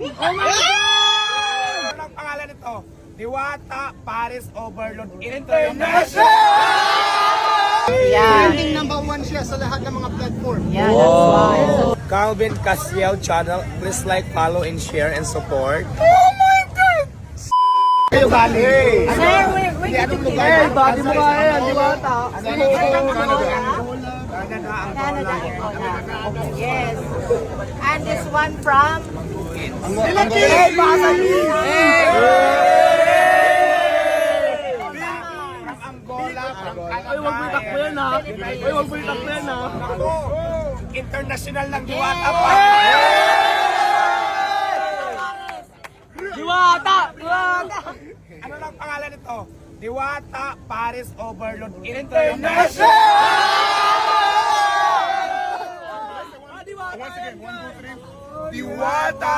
Oh my God! Ano ang pangalan nito? Diwata Paris Overload International! Yeah. Trending number 1 siya sa lahat ng mga platform. Yeah, that's why. So, Calvin Casiel channel. Please like, follow, and share, and support. Kayo galing. sir, we Anong lugar? Bagi mo kaya, Diwata. Canada, Angola. Yes. And this one from Philippines! Angola, Ay, wag mo itakbo yan ha. Ay, wag mo itakbo yan ha. Ako, international ng Diwata pa. Diwata! Diwata! Ano lang pangalan nito? Diwata Paris Overload International! Once again, 1, 2, 3. Diwata